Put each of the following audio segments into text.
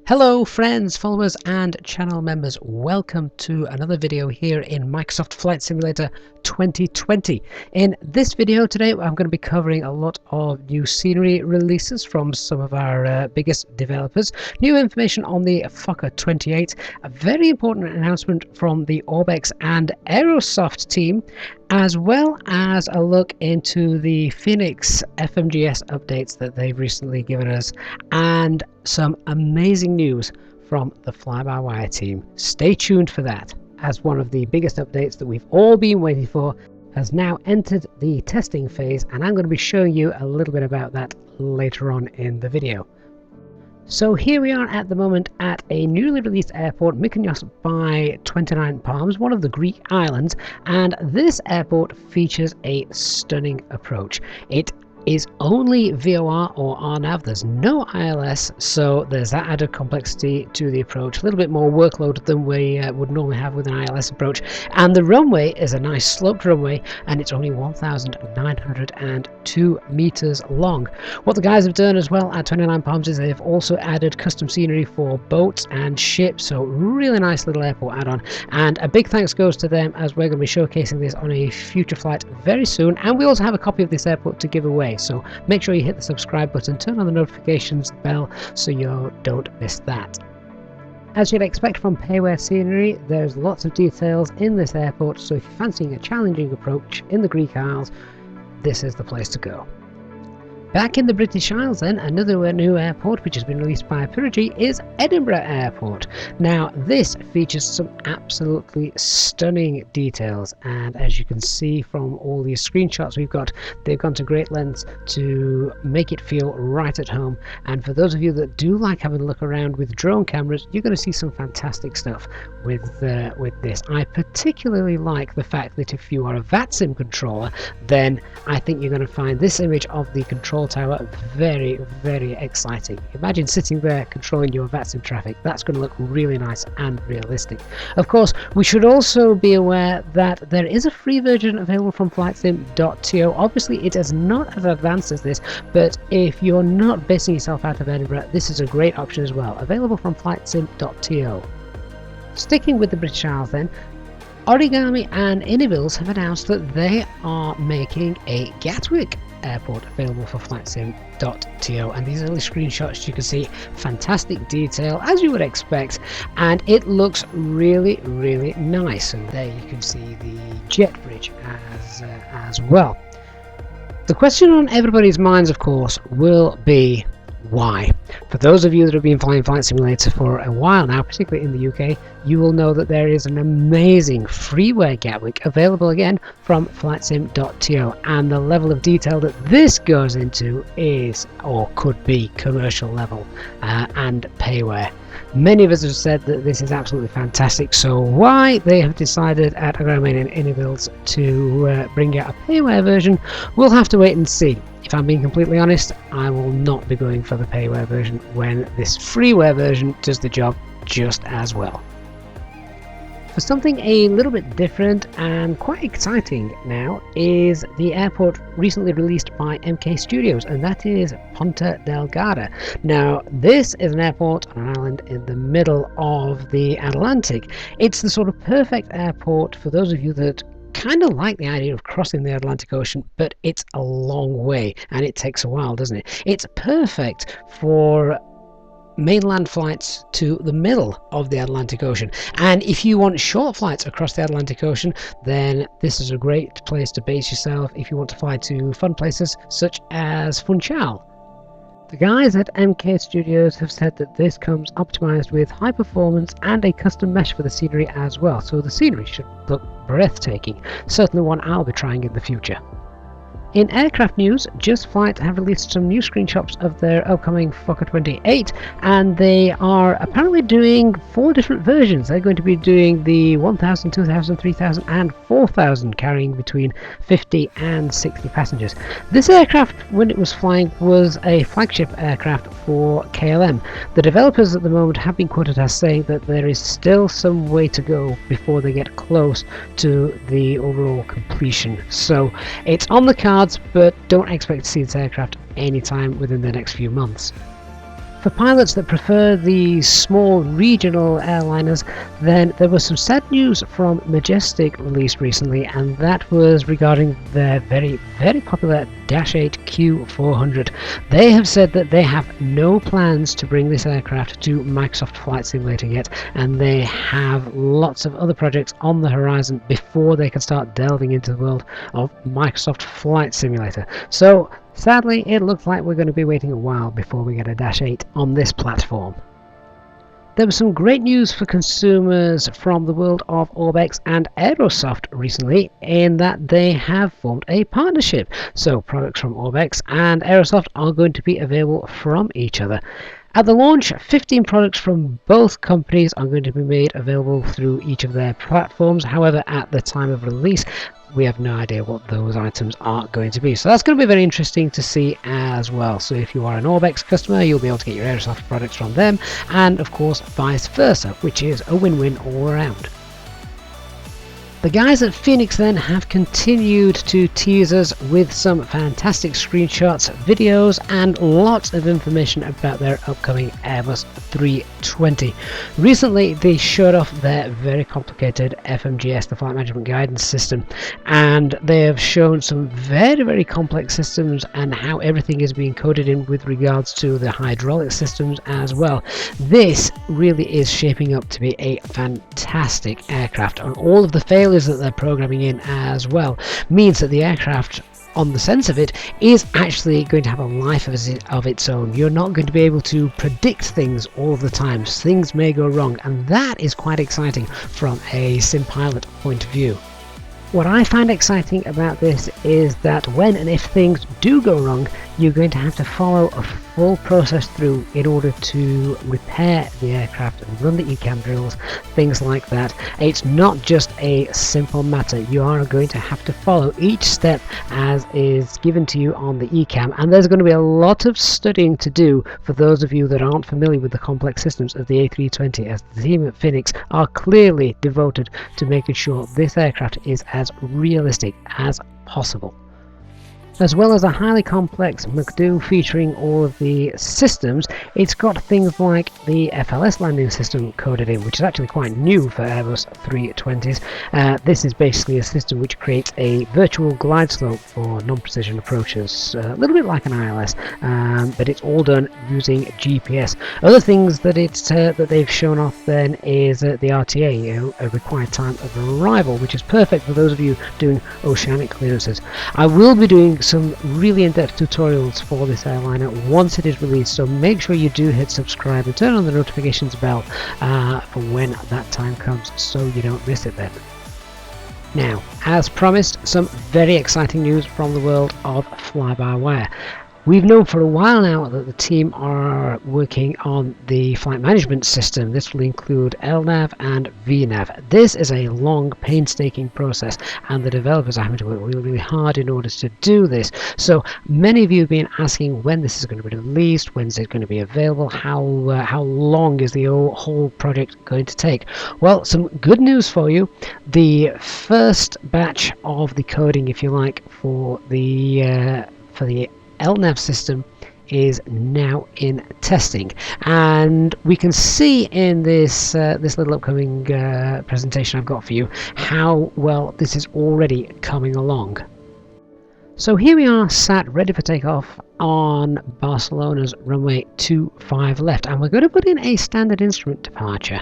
Hello friends, followers and channel members, welcome to another video here in Microsoft Flight Simulator 2020. In this video today I'm going to be covering a lot of new scenery releases from some of our biggest developers, new information on the Fokker 28, a very important announcement from the Orbx and Aerosoft team, as well as a look into the Fenix FMGS updates that they've recently given us, and some amazing news from the FlyByWire team. Stay tuned for that, as one of the biggest updates that we've all been waiting for has now entered the testing phase, and I'm going to be showing you a little bit about that later on in the video. So here we are at the moment at a newly released airport, Mykonos by 29 Palms, one of the Greek islands, and this airport features a stunning approach. It is only VOR or RNAV, there's no ILS, so there's that added complexity to the approach, a little bit more workload than we would normally have with an ILS approach, and the runway is a nice sloped runway, and it's only 1,902 meters long. What the guys have done as well at 29 Palms is they've also added custom scenery for boats and ships, so really nice little airport add-on, and a big thanks goes to them, as we're going to be showcasing this on a future flight very soon, and we also have a copy of this airport to give away. So make sure you hit the subscribe button, turn on the notifications bell so you don't miss that. As you'd expect from payware scenery, there's lots of details in this airport, so if you're fancying a challenging approach in the Greek Isles, this is the place to go. Back in the British Isles then, another new airport which has been released by Pyrrhus is Edinburgh Airport. Now this features some absolutely stunning details, and as you can see from all these screenshots we've got, they've gone to great lengths to make it feel right at home, and for those of you that do like having a look around with drone cameras, you're going to see some fantastic stuff with this. I particularly like the fact that if you are a VATSIM controller, then I think you're going to find this image of the control tower very, very exciting. Imagine sitting there controlling your VATSIM traffic. That's going to look really nice and realistic. Of course, we should also be aware that there is a free version available from flightsim.to. Obviously it is not as advanced as this, but if you're not basing yourself out of Edinburgh, this is a great option as well, available from flightsim.to. Sticking with the British Isles then, Origami and Inibils have announced that they are making a Gatwick airport available for flightsim.to, and these early screenshots you can see fantastic detail as you would expect, and it looks really, really nice. And there you can see the jet bridge as well. The question on everybody's minds, of course, will be why. For those of you that have been flying Flight Simulator for a while now, particularly in the UK, you will know that there is an amazing freeware Gatwick available again from flightsim.to, and the level of detail that this goes into is, or could be, commercial level and payware. Many of us have said that this is absolutely fantastic, so why they have decided at Origami and Inibils to bring out a payware version, we'll have to wait and see. If I'm being completely honest, I will not be going for the payware version when this freeware version does the job just as well. For something a little bit different and quite exciting now is the airport recently released by MK Studios, and that is Ponta Delgada. Now this is an airport on an island in the middle of the Atlantic. It's the sort of perfect airport for those of you that kind of like the idea of crossing the Atlantic Ocean, but it's a long way and it takes a while, doesn't it? It's perfect for mainland flights to the middle of the Atlantic Ocean, and if you want short flights across the Atlantic Ocean, then this is a great place to base yourself if you want to fly to fun places such as Funchal. The guys at MK Studios have said that this comes optimized with high performance and a custom mesh for the scenery as well, so the scenery should look breathtaking, certainly one I'll be trying in the future. In aircraft news, Just Flight have released some new screenshots of their upcoming Fokker 28, and they are apparently doing 4 different versions. They're going to be doing the 1000, 2000, 3000 and 4000, carrying between 50 and 60 passengers. This aircraft, when it was flying, was a flagship aircraft for KLM. The developers at the moment have been quoted as saying that there is still some way to go before they get close to the overall completion. So it's on the cards, but don't expect to see this aircraft anytime within the next few months. For pilots that prefer the small regional airliners, then there was some sad news from Majestic released recently, and that was regarding their very popular Dash 8 Q400. They have said that they have no plans to bring this aircraft to Microsoft Flight Simulator yet, and they have lots of other projects on the horizon before they can start delving into the world of Microsoft Flight Simulator. So sadly, it looks like we're going to be waiting a while before we get a Dash 8 on this platform. There was some great news for consumers from the world of Orbx and Aerosoft recently, in that they have formed a partnership. So products from Orbx and Aerosoft are going to be available from each other. At the launch, 15 products from both companies are going to be made available through each of their platforms. However, at the time of release, we have no idea what those items are going to be. So that's going to be very interesting to see as well. So if you are an Orbx customer, you'll be able to get your Aerosoft products from them, and of course vice versa, which is a win-win all around. The guys at Fenix then have continued to tease us with some fantastic screenshots, videos, and lots of information about their upcoming Airbus 320. Recently, they showed off their very complicated FMGS, the Flight Management Guidance System, and they have shown some very complex systems and how everything is being coded in with regards to the hydraulic systems as well. This really is shaping up to be a fantastic aircraft, and all of the failures that they're programming in as well means that the aircraft, on the sense of it, is actually going to have a life of its own. You're not going to be able to predict things all the time. Things may go wrong, and that is quite exciting from a sim pilot point of view. What I find exciting about this is that when and if things do go wrong, you're going to have to follow a full process through in order to repair the aircraft and run the ECAM drills, things like that. It's not just a simple matter. You are going to have to follow each step as is given to you on the ECAM, and there's going to be a lot of studying to do for those of you that aren't familiar with the complex systems of the A320, as the team at Fenix are clearly devoted to making sure this aircraft is as realistic as possible. As well as a highly complex McDo featuring all of the systems, it's got things like the FLS landing system coded in, which is actually quite new for Airbus 320s. This is basically a system which creates a virtual glide slope for non-precision approaches, a little bit like an ILS, but it's all done using GPS. Other things that that they've shown off then is the RTA, a required time of arrival, which is perfect for those of you doing oceanic clearances. I will be doing some really in-depth tutorials for this airliner once it is released, so make sure you do hit subscribe and turn on the notifications bell for when that time comes, so you don't miss it then. Now, as promised, some very exciting news from the world of fly-by-wire. We've known for a while now that the team are working on the flight management system. This will include LNAV and VNAV. This is a long, painstaking process, and the developers are having to work really hard in order to do this. So many of you have been asking when this is going to be released, when is it going to be available, how long is the whole project going to take? Well, some good news for you. The first batch of the coding, if you like, for the LNAV system is now in testing, and we can see in this little upcoming presentation I've got for you how well this is already coming along. So here we are, sat ready for takeoff on Barcelona's runway 25 left, and we're going to put in a standard instrument departure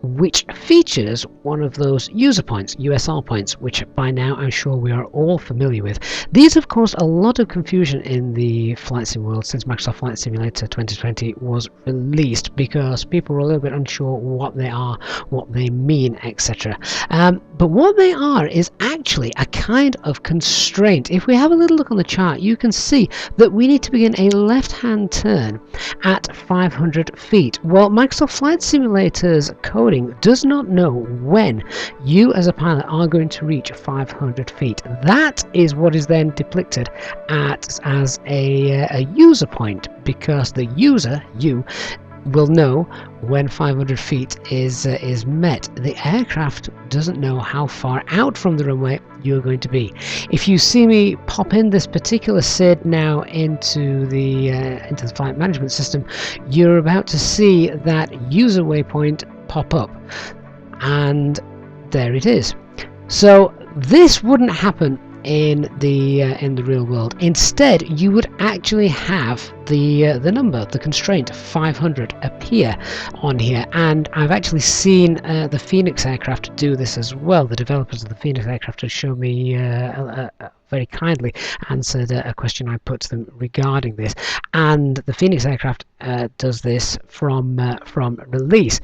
which features one of those user points, USR points, which by now I'm sure we are all familiar with. These have caused a lot of confusion in the flight sim world since Microsoft Flight Simulator 2020 was released, because people were a little bit unsure what they are, what they mean, etc. But what they are is actually a kind of constraint. If we have a little look on the chart, you can see that we need to begin a left-hand turn at 500 feet. Well, Microsoft Flight Simulator's coding does not know when you as a pilot are going to reach 500 feet. That is what is then depicted as a user point, because the user, you, will know when 500 feet is met. The aircraft doesn't know how far out from the runway you're going to be. If you see me pop in this particular SID now into the flight management system, you're about to see that user waypoint pop up, and there it is. So this wouldn't happen in the real world. Instead, you would actually have the number, the constraint 500 appear on here, and I've actually seen the Fenix aircraft do this as well. The developers of the Fenix aircraft have shown me very kindly answered a question I put to them regarding this, and the Fenix aircraft does this from release.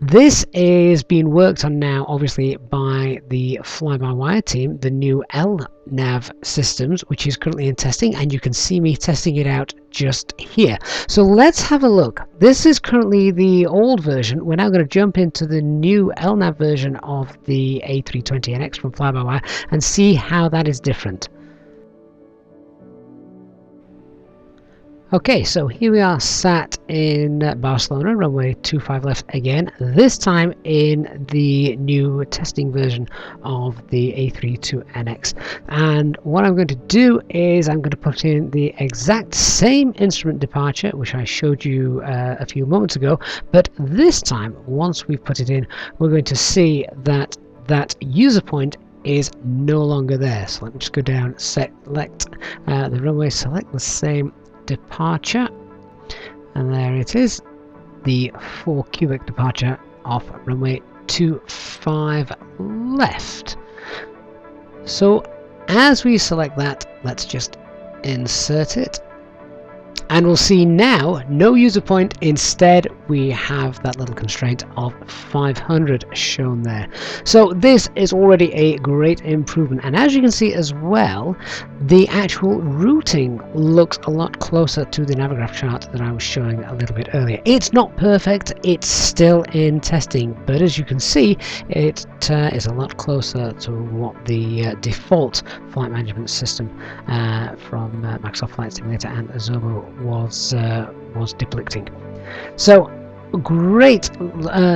This is being worked on now, obviously, by the FlyByWire team, the new LNAV systems, which is currently in testing, and you can see me testing it out just here. So let's have a look. This is currently the old version. We're now going to jump into the new LNAV version of the A320NX from FlyByWire and see how that is different. Okay, so here we are sat in Barcelona, runway 25 left again, this time in the new testing version of the A320NX. And what I'm going to do is I'm going to put in the exact same instrument departure, which I showed you a few moments ago, but this time, once we've put it in, we're going to see that that user point is no longer there. So let me just go down, select the runway, select the same departure, and there it is, the 4 cubic departure off runway 25 left. So as we select that, let's just insert it, and we'll see now no user point. Instead, we have that little constraint of 500 shown there. So this is already a great improvement, and as you can see as well, the actual routing looks a lot closer to the Navigraph chart that I was showing a little bit earlier. It's not perfect, it's still in testing, but as you can see, it is a lot closer to what the default flight management system from Microsoft Flight Simulator and Azobo was depicting. So great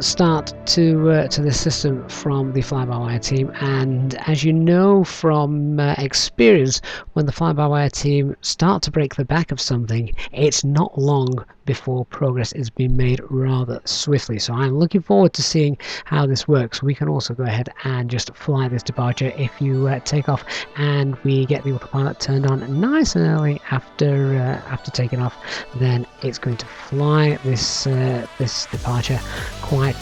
start to this system from the FlyByWire team, and as you know from experience, when the FlyByWire team start to break the back of something, it's not long before progress is being made rather swiftly. So I'm looking forward to seeing how this works. We can also go ahead and just fly this departure. If you take off and we get the autopilot turned on nice and early after taking off, then it's going to fly this this departure quite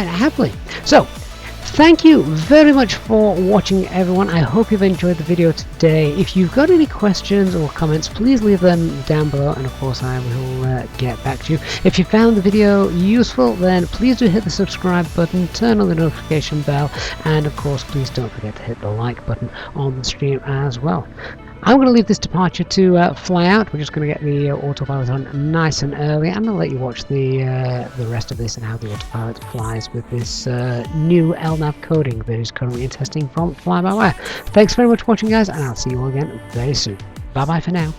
happily. So thank you very much for watching, everyone. I hope you've enjoyed the video today. If you've got any questions or comments, please leave them down below, and of course I will get back to you. If you found the video useful, then please do hit the subscribe button, turn on the notification bell, and of course please don't forget to hit the like button on the stream as well. I'm going to leave this departure to fly out. We're just going to get the autopilot on nice and early, and I'll let you watch the rest of this and how the autopilot flies with this new LNAV coding that is currently in testing from FlyByWire. Thanks very much for watching, guys, and I'll see you all again very soon. Bye bye for now.